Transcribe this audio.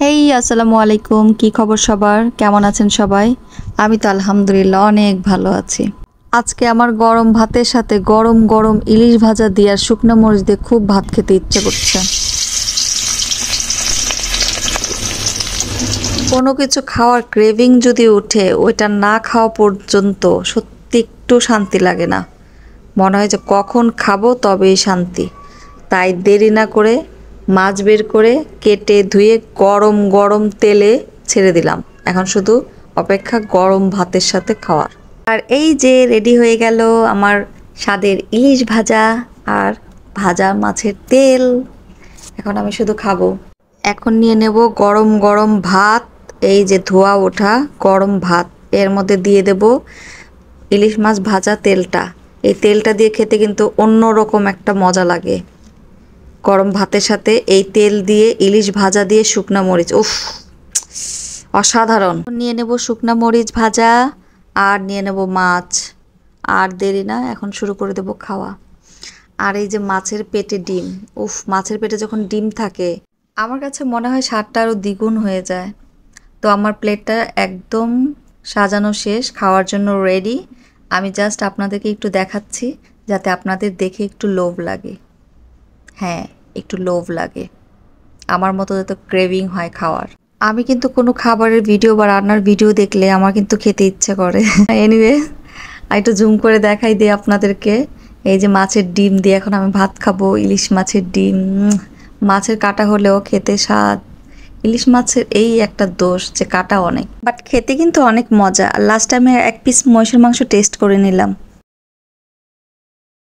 হেই আসসালামু আলাইকুম, কি খবর সবার? কেমন আছেন সবাই? আমি তো আলহামদুলিল্লাহ অনেক ভালো আছি। আজকে আমার গরম ভাতের সাথে গরম গরম ইলিশ ভাজা দিয়ে আর শুকনো মরিচ দিয়ে খুব ভাত খেতে ইচ্ছে করছে। কোনো কিছু খাওয়ার ক্রেভিং যদি ওঠে, ওইটা না খাওয়া পর্যন্ত সত্যি একটু শান্তি লাগে না। মনে হয় যে কখন খাবো তবেই শান্তি। তাই দেরি না করে মাছ বের করে কেটে ধুয়ে গরম গরম তেলে ছেড়ে দিলাম। এখন শুধু অপেক্ষা গরম ভাতের সাথে খাওয়ার। আর এই যে রেডি হয়ে গেল আমার স্বাদের ইলিশ ভাজা আর ভাজা মাছের তেল। এখন আমি শুধু খাবো। এখন নিয়ে নেব গরম গরম ভাত। এই যে ধোয়া ওঠা গরম ভাত, এর মধ্যে দিয়ে দেব ইলিশ মাছ ভাজা তেলটা। এই তেলটা দিয়ে খেতে কিন্তু অন্যরকম একটা মজা লাগে। গরম ভাতের সাথে এই তেল দিয়ে ইলিশ ভাজা দিয়ে শুকনা মরিচ, উফ অসাধারণ। নিয়ে নেব শুকনা মরিচ ভাজা আর নিয়ে নেব মাছ। আর দেরি না, এখন শুরু করে দেব খাওয়া। আর এই যে মাছের পেটে ডিম, উফ মাছের পেটে যখন ডিম থাকে আমার কাছে মনে হয় স্বাদটা আরও দ্বিগুণ হয়ে যায়। তো আমার প্লেটটা একদম সাজানো শেষ, খাওয়ার জন্য রেডি। আমি জাস্ট আপনাদেরকে একটু দেখাচ্ছি যাতে আপনাদের দেখে একটু লোভ লাগে। হ্যাঁ, একটু লোভ লাগে, আমার মতো যাতে ক্রেভিং হয় খাওয়ার। আমি কিন্তু কোনো খাবারের ভিডিও বা রান্নার ভিডিও দেখলে আমার কিন্তু খেতে ইচ্ছে করে। এনিওয়ে, একটু জুম করে দেখাই দিই আপনাদেরকে। এই যে মাছের ডিম দিয়ে এখন আমি ভাত খাবো, ইলিশ মাছের ডিম। মাছের কাঁটা হলেও খেতে স্বাদ। ইলিশ মাছের এই একটা দোষ যে কাঁটা অনেক, বাট খেতে কিন্তু অনেক মজা। লাস্ট টাইমে এক পিস মহিষের মাংস টেস্ট করে নিলাম।